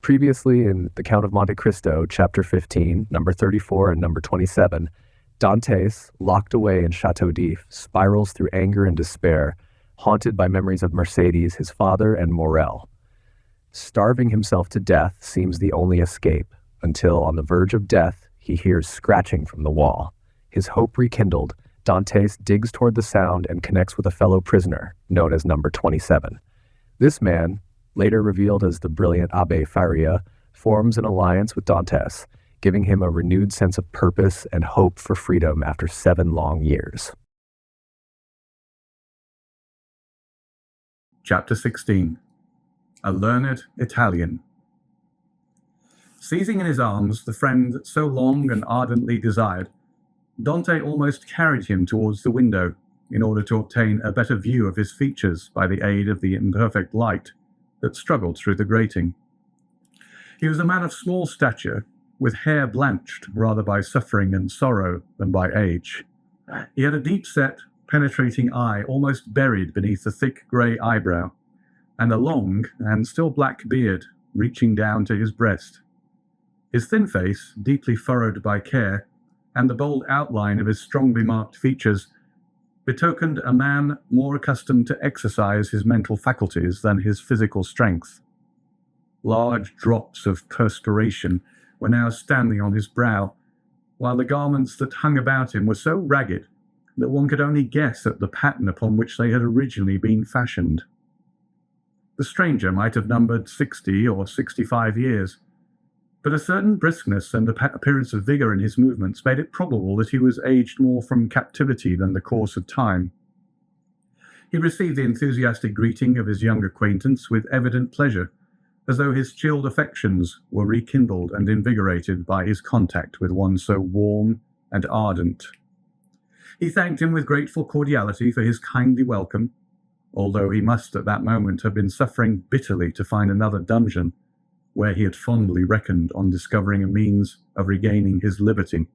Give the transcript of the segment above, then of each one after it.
Previously in The Count of Monte Cristo, chapter 15, number 34 and number 27, Dantès, locked away in Chateau d'If, spirals through anger and despair, haunted by memories of Mercedes, his father, and Morel. Starving himself to death seems the only escape, until on the verge of death, he hears scratching from the wall. His hope rekindled, Dantès digs toward the sound and connects with a fellow prisoner, known as number 27. This man, later revealed as the brilliant Abbé Faria, forms an alliance with Dantès, giving him a renewed sense of purpose and hope for freedom after 7 long years. Chapter 16. A Learned Italian. Seizing in his arms the friend so long and ardently desired, Dante almost carried him towards the window in order to obtain a better view of his features by the aid of the imperfect light that struggled through the grating. He was a man of small stature, with hair blanched rather by suffering and sorrow than by age. He had a deep-set, penetrating eye almost buried beneath a thick grey eyebrow, and a long and still black beard reaching down to his breast. His thin face, deeply furrowed by care, and the bold outline of his strongly marked features betokened a man more accustomed to exercise his mental faculties than his physical strength. Large drops of perspiration were now standing on his brow, while the garments that hung about him were so ragged that one could only guess at the pattern upon which they had originally been fashioned. The stranger might have numbered 60 or 65 years, but a certain briskness and appearance of vigour in his movements made it probable that he was aged more from captivity than the course of time. He received the enthusiastic greeting of his young acquaintance with evident pleasure, as though his chilled affections were rekindled and invigorated by his contact with one so warm and ardent. He thanked him with grateful cordiality for his kindly welcome, although he must at that moment have been suffering bitterly to find another dungeon, where he had fondly reckoned on discovering a means of regaining his liberty.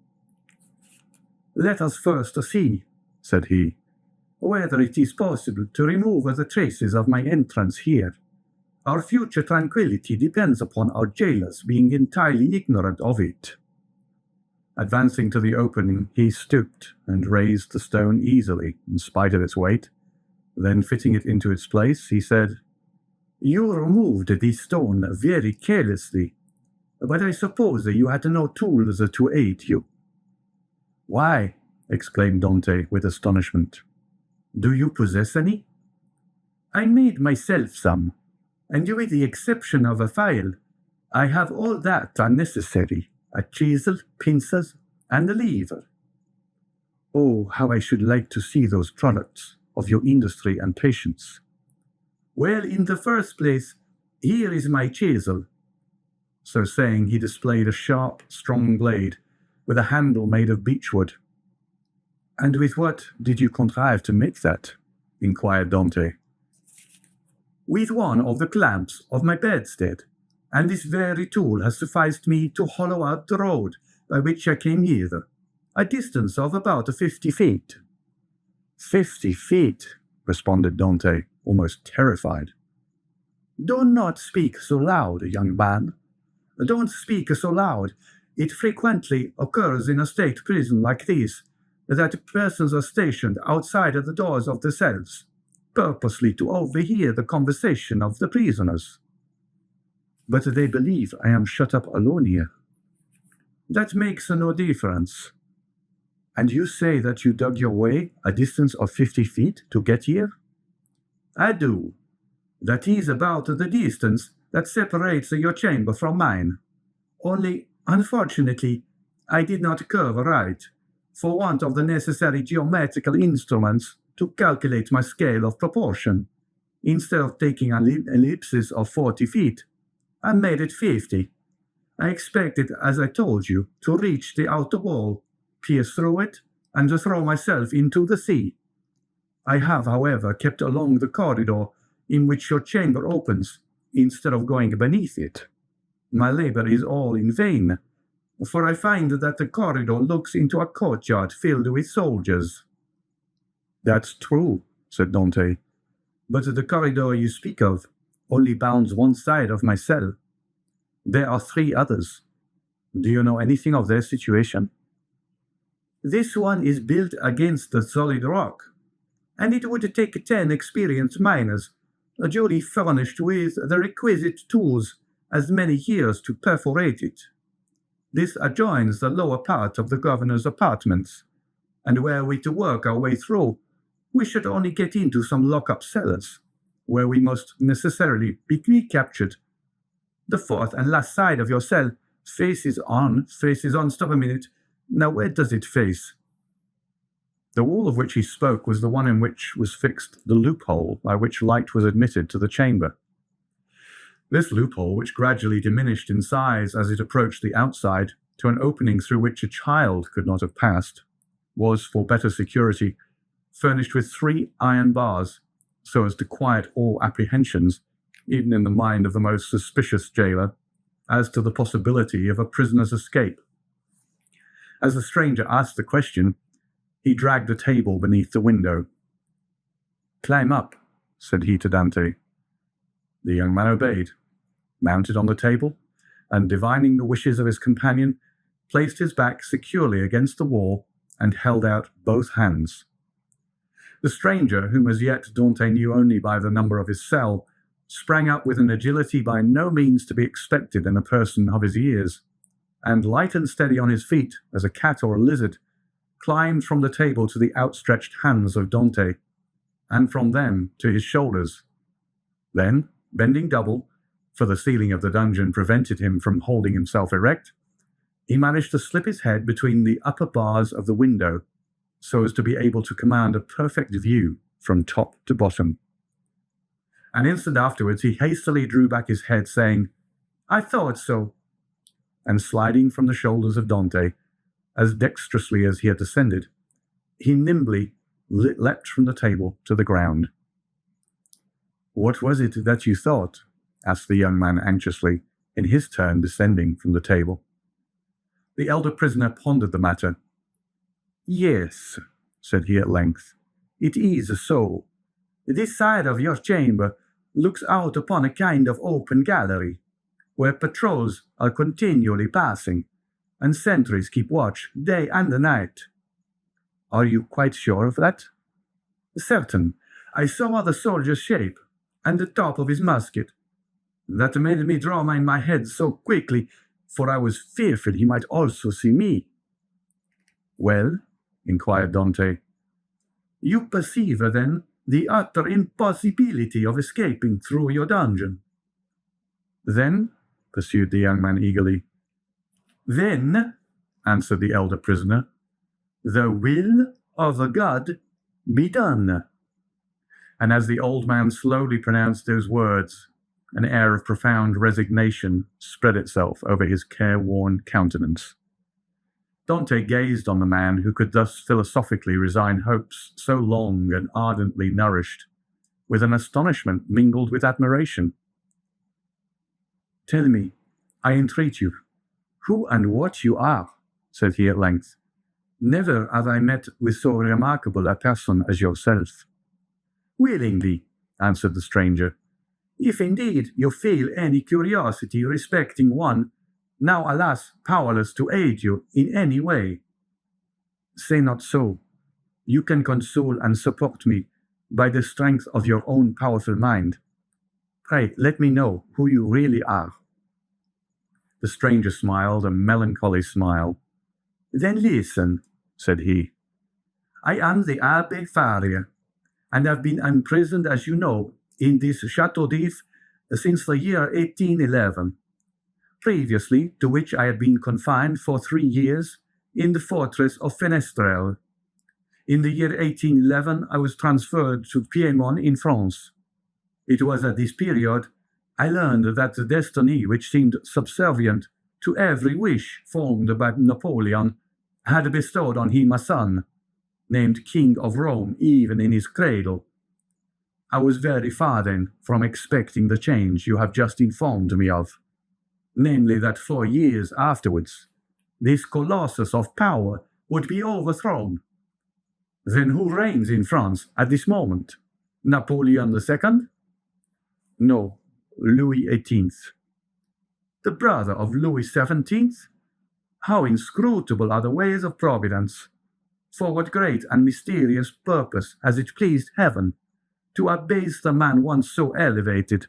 "Let us first see," said he, "whether it is possible to remove the traces of my entrance here. Our future tranquillity depends upon our jailers being entirely ignorant of it." Advancing to the opening, he stooped and raised the stone easily, in spite of its weight. Then, fitting it into its place, he said, "You removed this stone very carelessly, but I suppose you had no tools to aid you." "Why?" exclaimed Dante with astonishment. "Do you possess any?" "I made myself some, and with the exception of a file, I have all that are necessary, a chisel, pincers, and a lever." "Oh, how I should like to see those products of your industry and patience." "Well, in the first place, here is my chisel." So saying, he displayed a sharp, strong blade, with a handle made of beechwood. "And with what did you contrive to make that?" inquired Dante. "With one of the clamps of my bedstead, and this very tool has sufficed me to hollow out the road by which I came hither, a distance of about 50 feet. 50 feet, responded Dante, almost terrified. "Do not speak so loud, young man. Don't speak so loud. It frequently occurs in a state prison like this that persons are stationed outside of the doors of the cells, purposely to overhear the conversation of the prisoners." "But they believe I am shut up alone here." "That makes no difference." "And you say that you dug your way a distance of 50 feet to get here?" "I do. That is about the distance that separates your chamber from mine. Only, unfortunately, I did not curve right, for want of the necessary geometrical instruments to calculate my scale of proportion. Instead of taking an ellipsis of 40 feet, I made it 50. I expected, as I told you, to reach the outer wall, pierce through it, and to throw myself into the sea. I have, however, kept along the corridor in which your chamber opens, instead of going beneath it. My labor is all in vain, for I find that the corridor looks into a courtyard filled with soldiers." "That's true," said Dante, "but the corridor you speak of only bounds one side of my cell." There are 3 others. Do you know anything of their situation? This one is built against the solid rock, and it would take 10 experienced miners, duly furnished with the requisite tools, as many years to perforate it. This adjoins the lower part of the governor's apartments, and were we to work our way through, we should only get into some lock-up cellars, where we must necessarily be recaptured. The 4th and last side of your cell faces on. Stop a minute. Now where does it face? The wall of which he spoke was the one in which was fixed the loophole by which light was admitted to the chamber. This loophole, which gradually diminished in size as it approached the outside to an opening through which a child could not have passed, was, for better security, furnished with 3 iron bars, so as to quiet all apprehensions, even in the mind of the most suspicious jailer, as to the possibility of a prisoner's escape. As the stranger asked the question, he dragged a table beneath the window. "Climb up," said he to Dante. The young man obeyed, mounted on the table, and, divining the wishes of his companion, placed his back securely against the wall and held out both hands. The stranger, whom as yet Dante knew only by the number of his cell, sprang up with an agility by no means to be expected in a person of his years, and, light and steady on his feet as a cat or a lizard, climbed from the table to the outstretched hands of Dante, and from them to his shoulders. Then, bending double, for the ceiling of the dungeon prevented him from holding himself erect, he managed to slip his head between the upper bars of the window, so as to be able to command a perfect view from top to bottom. An instant afterwards he hastily drew back his head, saying, "I thought so," and sliding from the shoulders of Dante, as dexterously as he had descended, he nimbly leapt from the table to the ground. "What was it that you thought?" asked the young man anxiously, in his turn descending from the table. The elder prisoner pondered the matter. "Yes," said he at length, "it is so. This side of your chamber looks out upon a kind of open gallery, where patrols are continually passing, and sentries keep watch day and night." "Are you quite sure of that?" "Certain. I saw the soldier's shape, and the top of his musket. That made me draw my head so quickly, for I was fearful he might also see me." "Well?" inquired Dante. "You perceive, then, the utter impossibility of escaping through your dungeon." "Then," pursued the young man eagerly. "Then," answered the elder prisoner, "the will of God be done." And as the old man slowly pronounced those words, an air of profound resignation spread itself over his careworn countenance. Dante gazed on the man who could thus philosophically resign hopes so long and ardently nourished, with an astonishment mingled with admiration. "Tell me, I entreat you, who and what you are," said he at length. "Never have I met with so remarkable a person as yourself." "Willingly," answered the stranger, "if indeed you feel any curiosity respecting one, now alas powerless to aid you in any way." "Say not so. You can console and support me by the strength of your own powerful mind. Pray, let me know who you really are." The stranger smiled a melancholy smile. "Then listen," said he. "I am the Abbé Faria, and have been imprisoned, as you know, in this Château d'If since the year 1811, previously to which I had been confined for 3 years in the fortress of Fenestrelle. In the year 1811 I was transferred to Piedmont in France. It was at this period I learned that the destiny which seemed subservient to every wish formed by Napoleon had bestowed on him a son, named King of Rome even in his cradle. I was very far then from expecting the change you have just informed me of, namely that 4 years afterwards this colossus of power would be overthrown. Then who reigns in France at this moment? Napoleon II? No, Louis XVIII. the brother of Louis XVII? How inscrutable are the ways of Providence! For what great and mysterious purpose has it pleased heaven to abase the man once so elevated,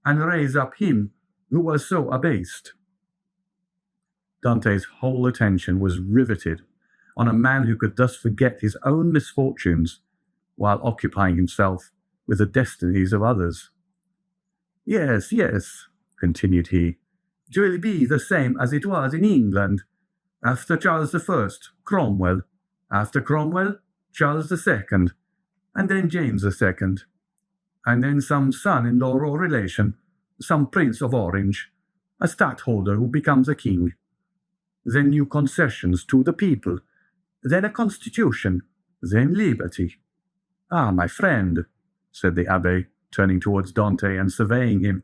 and raise up him who was so abased? Dante's whole attention was riveted on a man who could thus forget his own misfortunes while occupying himself with the destinies of others. Yes, yes, continued he, 'twill be the same as it was in England. After Charles I, Cromwell. After Cromwell, Charles II, and then James II, and then some son-in-law or relation, some Prince of Orange, a stadtholder who becomes a king. Then new concessions to the people, then a constitution, then liberty. Ah, my friend, said the abbé, turning towards Dante and surveying him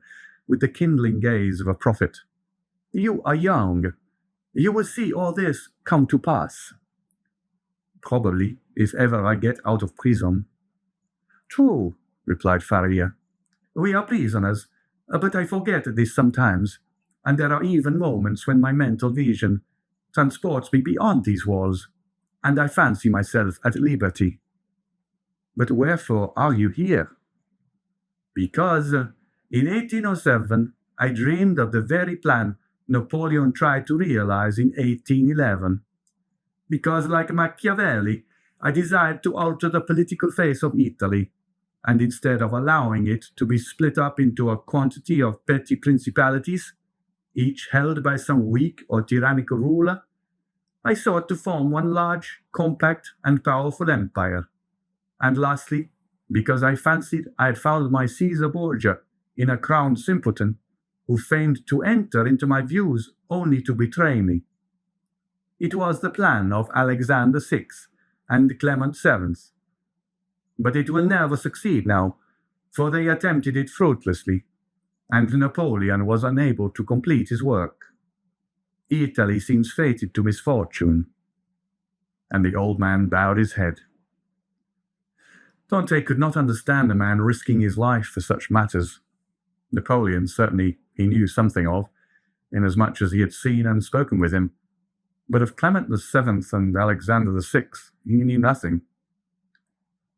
with the kindling gaze of a prophet, you are young. You will see all this come to pass. Probably, if ever I get out of prison. True, replied Faria. We are prisoners, but I forget this sometimes, and there are even moments when my mental vision transports me beyond these walls, and I fancy myself at liberty. But wherefore are you here? Because in 1807 I dreamed of the very plan Napoleon tried to realize in 1811. Because, like Machiavelli, I desired to alter the political face of Italy, and instead of allowing it to be split up into a quantity of petty principalities, each held by some weak or tyrannical ruler, I sought to form one large, compact, and powerful empire. And lastly, because I fancied I had found my Caesar Borgia in a crowned simpleton, who feigned to enter into my views only to betray me. It was the plan of Alexander VI and Clement VII. But it will never succeed now, for they attempted it fruitlessly, and Napoleon was unable to complete his work. Italy seems fated to misfortune. And the old man bowed his head. Dante could not understand a man risking his life for such matters. Napoleon certainly he knew something of, inasmuch as he had seen and spoken with him, but of Clement VII and Alexander VI he knew nothing.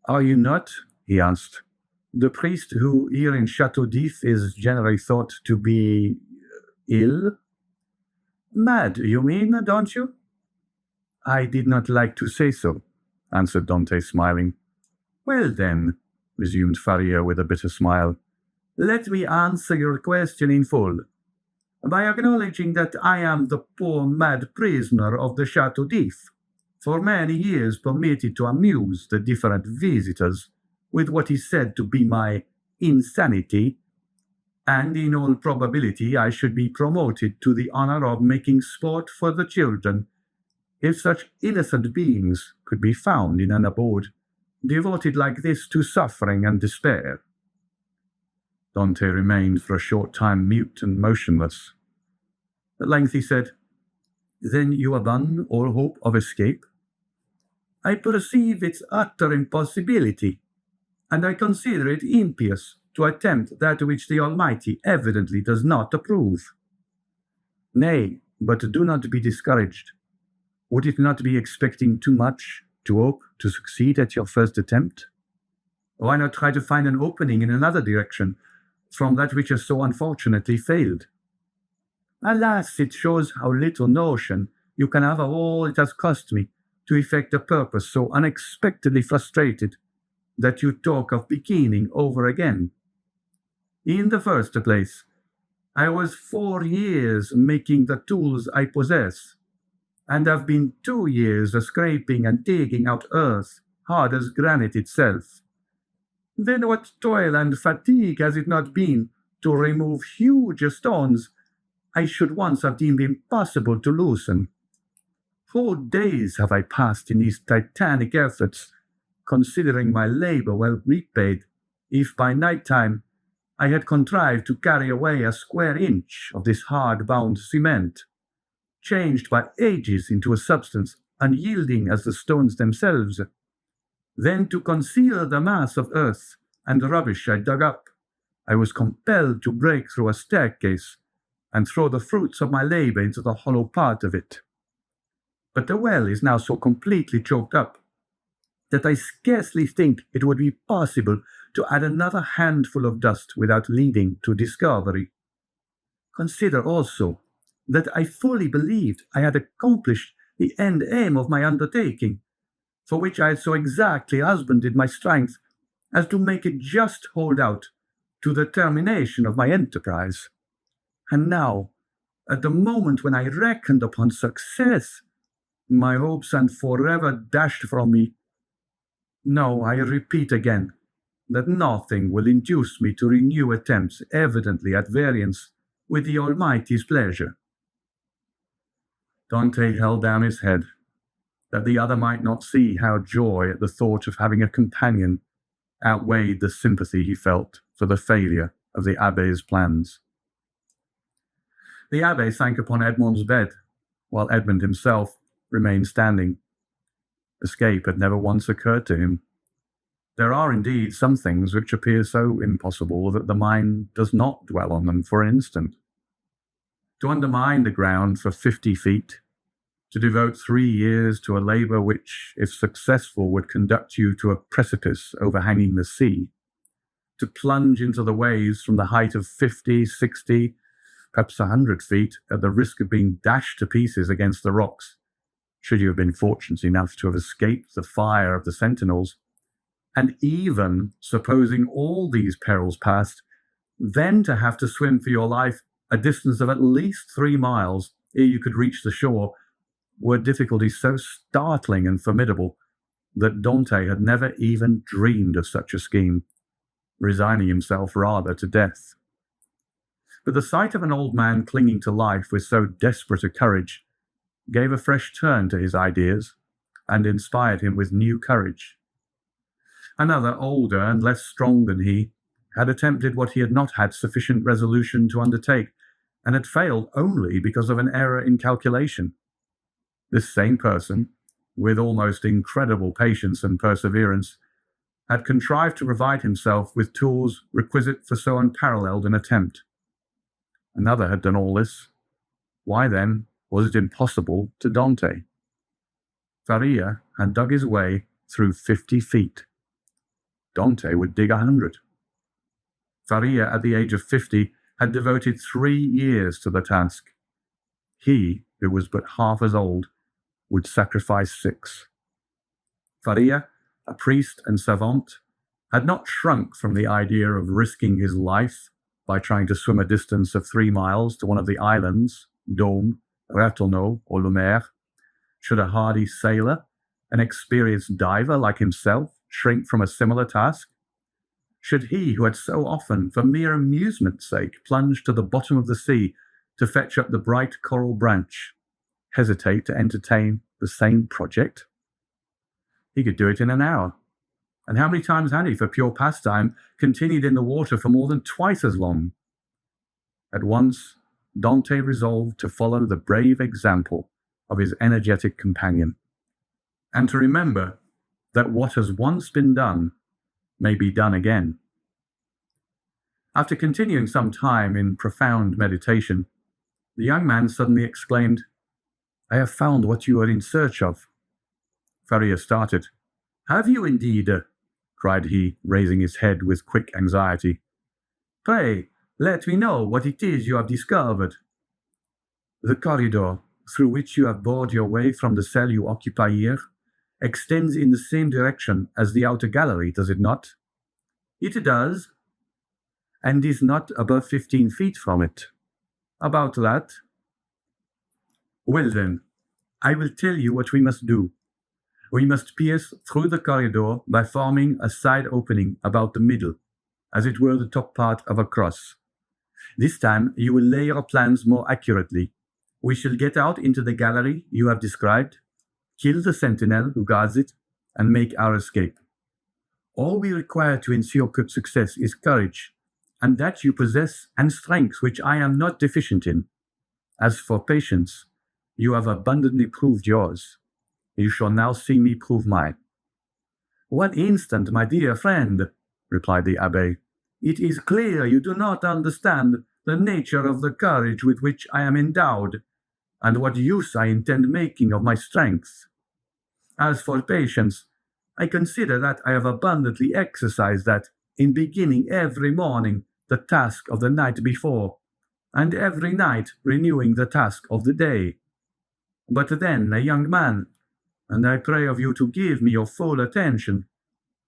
Are you not, he asked, the priest who here in Chateau d'If is generally thought to be ill? Mad, you mean, don't you? I did not like to say so, answered Dante, smiling. Well then, resumed Faria with a bitter smile, let me answer your question in full, by acknowledging that I am the poor mad prisoner of the Chateau d'If, for many years permitted to amuse the different visitors with what is said to be my insanity, and in all probability I should be promoted to the honor of making sport for the children, if such innocent beings could be found in an abode devoted like this to suffering and despair. Dante remained for a short time mute and motionless. At length he said, Then you abandon all hope of escape? I perceive its utter impossibility, and I consider it impious to attempt that which the Almighty evidently does not approve. Nay, but do not be discouraged. Would it not be expecting too much to hope to succeed at your first attempt? Why not try to find an opening in another direction from that which has so unfortunately failed? Alas, it shows how little notion you can have of all it has cost me to effect a purpose so unexpectedly frustrated that you talk of beginning over again. In the first place, I was 4 years making the tools I possess, and have been 2 years scraping and digging out earth hard as granite itself. Then what toil and fatigue has it not been to remove huge stones I should once have deemed impossible to loosen? Whole days have I passed in these titanic efforts, considering my labor well repaid, if by night time I had contrived to carry away a square inch of this hard-bound cement, changed by ages into a substance unyielding as the stones themselves. Then, to conceal the mass of earth and rubbish I dug up, I was compelled to break through a staircase and throw the fruits of my labour into the hollow part of it. But the well is now so completely choked up that I scarcely think it would be possible to add another handful of dust without leading to discovery. Consider also that I fully believed I had accomplished the end aim of my undertaking, for which I had so exactly husbanded my strength as to make it just hold out to the termination of my enterprise. And now, at the moment when I reckoned upon success, my hopes are forever dashed from me. No, I repeat again, that nothing will induce me to renew attempts evidently at variance with the Almighty's pleasure. Dante held down his head, that the other might not see how joy at the thought of having a companion outweighed the sympathy he felt for the failure of the abbé's plans. The abbé sank upon Edmond's bed, while Edmond himself remained standing. Escape had never once occurred to him. There are indeed some things which appear so impossible that the mind does not dwell on them for an instant. To undermine the ground for 50 feet, to devote 3 years to a labour which, if successful, would conduct you to a precipice overhanging the sea, to plunge into the waves from the height of 50, 60, perhaps 100 feet, at the risk of being dashed to pieces against the rocks, should you have been fortunate enough to have escaped the fire of the sentinels, and even supposing all these perils past, then to have to swim for your life a distance of at least 3 miles ere you could reach the shore, were difficulties so startling and formidable that Dante had never even dreamed of such a scheme, resigning himself rather to death. But the sight of an old man clinging to life with so desperate a courage gave a fresh turn to his ideas and inspired him with new courage. Another, older and less strong than he, had attempted what he had not had sufficient resolution to undertake, and had failed only because of an error in calculation. This same person, with almost incredible patience and perseverance, had contrived to provide himself with tools requisite for so unparalleled an attempt. Another had done all this. Why, then, was it impossible to Dante? Faria had dug his way through 50 feet. Dante would dig 100. Faria, at the age of 50, had devoted 3 years to the task. He, who was but half as old, would sacrifice 6. Faria, a priest and savant, had not shrunk from the idea of risking his life by trying to swim a distance of 3 miles to one of the islands, Dôme, Ratonneau, or Lumière. Should a hardy sailor, an experienced diver like himself, shrink from a similar task? Should he, who had so often, for mere amusement's sake, plunged to the bottom of the sea to fetch up the bright coral branch, hesitate to entertain the same project? He could do it in an hour. And how many times had he, for pure pastime, continued in the water for more than twice as long? At once, Dante resolved to follow the brave example of his energetic companion, and to remember that what has once been done may be done again. After continuing some time in profound meditation, the young man suddenly exclaimed, "I have found what you are in search of." Faria started. "Have you indeed?" cried he, raising his head with quick anxiety. "Pray, let me know what it is you have discovered." "The corridor through which you have bored your way from the cell you occupy here extends in the same direction as the outer gallery, does it not?" "It does." "And is not above 15 feet from it?" "About that." "Well then, I will tell you what we must do. We must pierce through the corridor by forming a side opening about the middle, as it were the top part of a cross. This time you will lay your plans more accurately. We shall get out into the gallery you have described, kill the sentinel who guards it, and make our escape. All we require to ensure success is courage, and that you possess, and strength which I am not deficient in. As for patience, you have abundantly proved yours. You shall now see me prove mine." "One instant, my dear friend," replied the abbé. "It is clear you do not understand the nature of the courage with which I am endowed, and what use I intend making of my strength. As for patience, I consider that I have abundantly exercised that in beginning every morning the task of the night before, and every night renewing the task of the day. But then, a young man, and I pray of you to give me your full attention,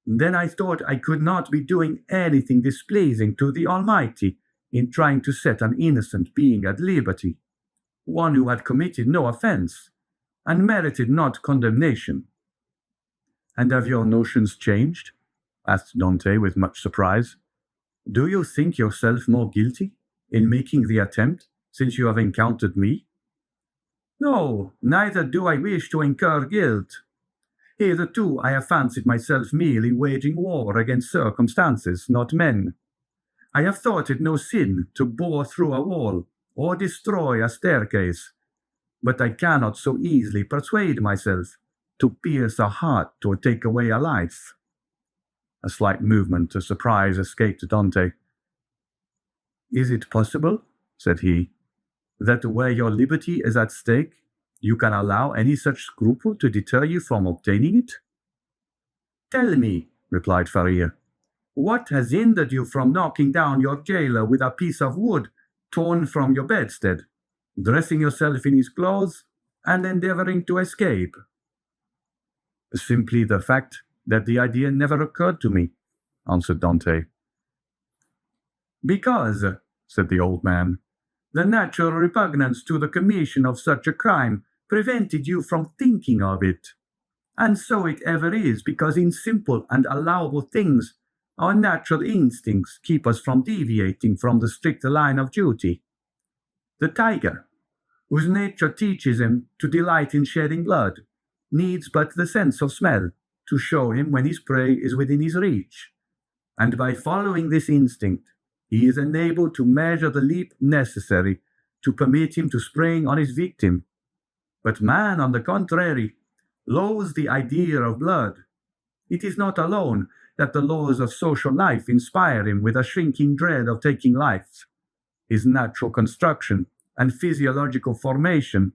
then I thought I could not be doing anything displeasing to the Almighty in trying to set an innocent being at liberty, one who had committed no offense, and merited not condemnation. And have your notions changed? Asked Dante with much surprise. Do you think yourself more guilty in making the attempt since you have encountered me? No, neither do I wish to incur guilt. Hitherto I have fancied myself merely waging war against circumstances, not men. I have thought it no sin to bore through a wall or destroy a staircase, but I cannot so easily persuade myself to pierce a heart or take away a life. A slight movement of surprise escaped Dante. Is it possible, said he, that where your liberty is at stake, you can allow any such scruple to deter you from obtaining it? Tell me, replied Faria, what has hindered you from knocking down your jailer with a piece of wood torn from your bedstead, dressing yourself in his clothes, and endeavoring to escape? Simply the fact that the idea never occurred to me, answered Dante. Because, said the old man, the natural repugnance to the commission of such a crime prevented you from thinking of it. And so it ever is, because in simple and allowable things our natural instincts keep us from deviating from the strict line of duty. The tiger, whose nature teaches him to delight in shedding blood, needs but the sense of smell to show him when his prey is within his reach, and by following this instinct, he is enabled to measure the leap necessary to permit him to spring on his victim. But man, on the contrary, loathes the idea of blood. It is not alone that the laws of social life inspire him with a shrinking dread of taking life. His natural construction and physiological formation.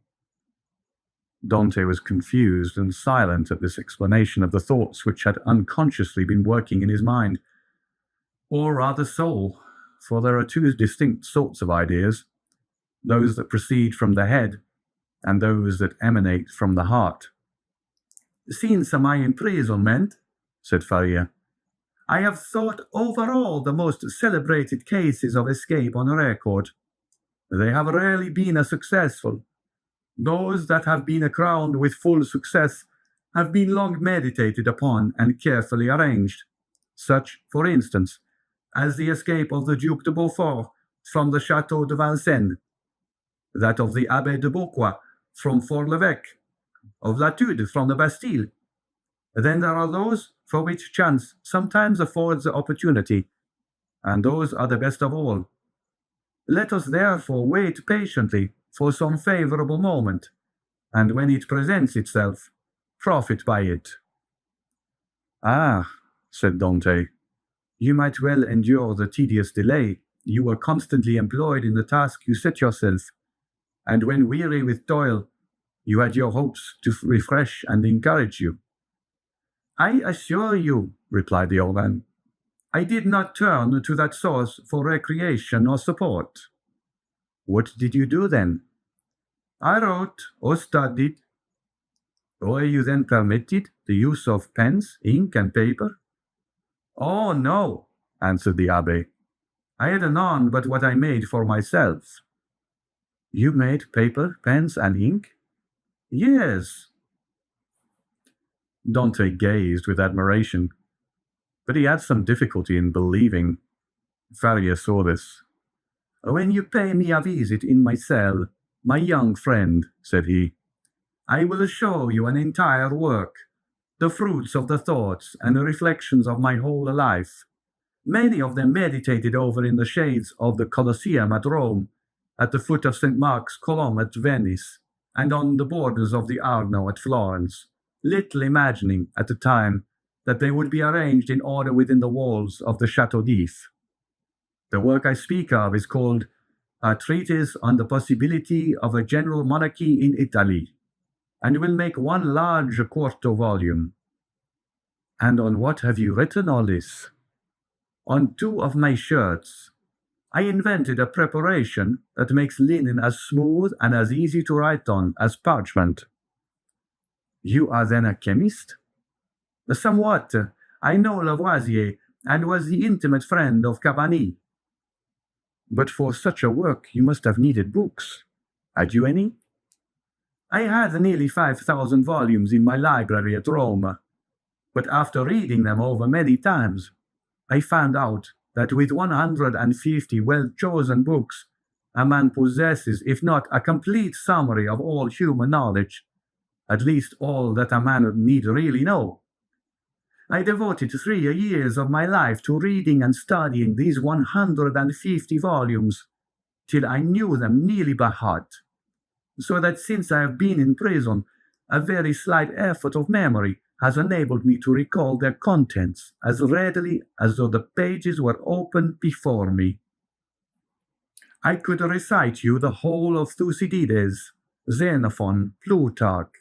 Dante was confused and silent at this explanation of the thoughts which had unconsciously been working in his mind. Or rather soul, for there are two distinct sorts of ideas, those that proceed from the head and those that emanate from the heart. Since my imprisonment, said Faria, I have thought over all the most celebrated cases of escape on record. They have rarely been as successful. Those that have been crowned with full success have been long meditated upon and carefully arranged, such, for instance, as the escape of the Duc de Beaufort from the Château de Vincennes, that of the Abbé de Beaucois from Fort l'Evêque, of Latude from the Bastille. Then there are those for which chance sometimes affords the opportunity, and those are the best of all. Let us therefore wait patiently for some favorable moment, and when it presents itself, profit by it. Ah, said Dante, you might well endure the tedious delay. You were constantly employed in the task you set yourself, and when weary with toil, you had your hopes to refresh and encourage you. I assure you, replied the old man, I did not turn to that source for recreation or support. What did you do then? I wrote or studied. Were you then permitted the use of pens, ink, and paper? Oh, no, answered the abbé. I had none but what I made for myself. You made paper, pens, and ink? Yes. Dante gazed with admiration, but he had some difficulty in believing. Faria saw this. When you pay me a visit in my cell, my young friend, said he, I will show you an entire work, the fruits of the thoughts and the reflections of my whole life, many of them meditated over in the shades of the Colosseum at Rome, at the foot of St. Mark's Column at Venice, and on the borders of the Arno at Florence, little imagining at the time that they would be arranged in order within the walls of the Château d'If. The work I speak of is called a treatise on the possibility of a general monarchy in Italy, and will make one large quarto volume. And on what have you written all this? On 2 of my shirts. I invented a preparation that makes linen as smooth and as easy to write on as parchment. You are then a chemist? Somewhat. I know Lavoisier, and was the intimate friend of Cavani. But for such a work you must have needed books. Had you any? I had nearly 5,000 volumes in my library at Rome, but after reading them over many times, I found out that with 150 well-chosen books, a man possesses, if not a complete summary of all human knowledge, at least all that a man need really know. I devoted 3 years of my life to reading and studying these 150 volumes, till I knew them nearly by heart, so that since I have been in prison, a very slight effort of memory has enabled me to recall their contents as readily as though the pages were open before me. I could recite you the whole of Thucydides, Xenophon, Plutarch,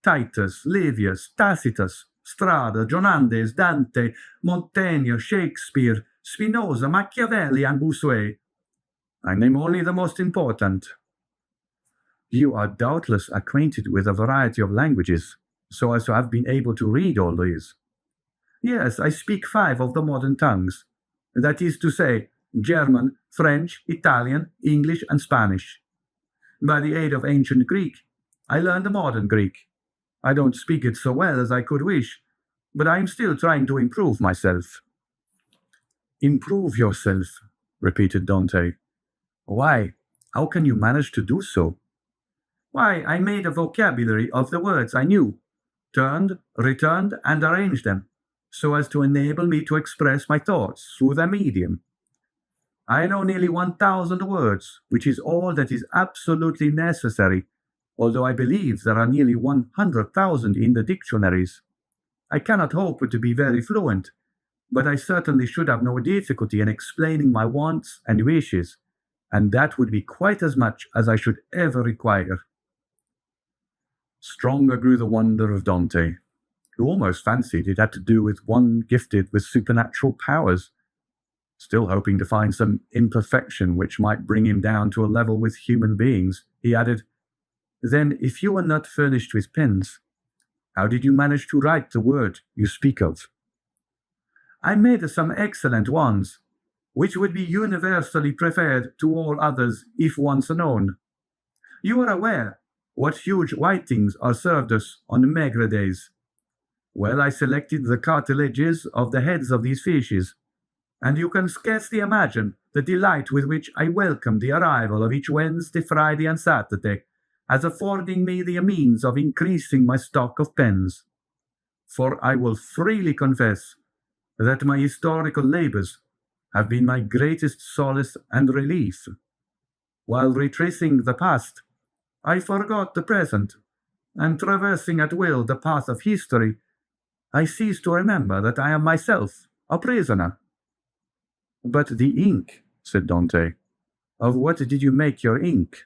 Titus, Livius, Tacitus, Strada, Jonandes, Dante, Montaigne, Shakespeare, Spinoza, Machiavelli, and Bossuet. I name only the most important. You are doubtless acquainted with a variety of languages, so as to have been able to read all these. Yes, I speak 5 of the modern tongues, that is to say, German, French, Italian, English, and Spanish. By the aid of ancient Greek, I learned modern Greek. I don't speak it so well as I could wish, but I am still trying to improve myself. Improve yourself, repeated Dante. Why, how can you manage to do so? Why, I made a vocabulary of the words I knew, turned, returned, and arranged them, so as to enable me to express my thoughts through their medium. I know nearly 1,000 words, which is all that is absolutely necessary, although I believe there are nearly 100,000 in the dictionaries. I cannot hope to be very fluent, but I certainly should have no difficulty in explaining my wants and wishes, and that would be quite as much as I should ever require. Stronger grew the wonder of Dante, who almost fancied it had to do with one gifted with supernatural powers. Still hoping to find some imperfection which might bring him down to a level with human beings, he added, Then, if you were not furnished with pens, how did you manage to write the word you speak of? I made some excellent ones, which would be universally preferred to all others if once known. You are aware what huge whitings are served us on maigre days. Well, I selected the cartilages of the heads of these fishes, and you can scarcely imagine the delight with which I welcome the arrival of each Wednesday, Friday, and Saturday, as affording me the means of increasing my stock of pens. For I will freely confess that my historical labours have been my greatest solace and relief. While retracing the past, I forgot the present, and traversing at will the path of history, I cease to remember that I am myself a prisoner. But the ink, said Dante, of what did you make your ink?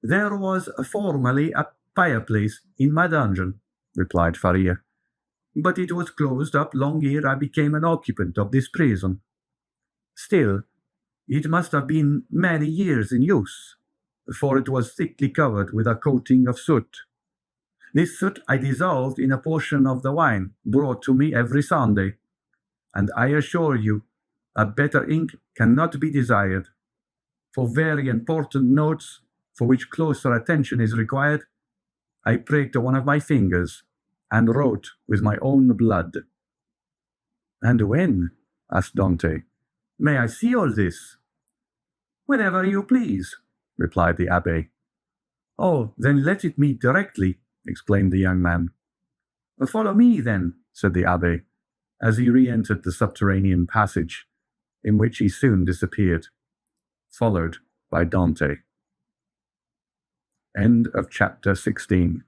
There was formerly a fireplace in my dungeon, replied Faria, but it was closed up long ere I became an occupant of this prison. Still, it must have been many years in use, for it was thickly covered with a coating of soot. This soot I dissolved in a portion of the wine brought to me every Sunday, and I assure you, a better ink cannot be desired. For very important notes, for which closer attention is required, I pricked one of my fingers, and wrote with my own blood. And when? asked Dante. May I see all this? Whenever you please, replied the abbé. Oh, then let it me directly, exclaimed the young man. Follow me, then, said the abbé, as he re-entered the subterranean passage, in which he soon disappeared, followed by Dante. End of chapter 16.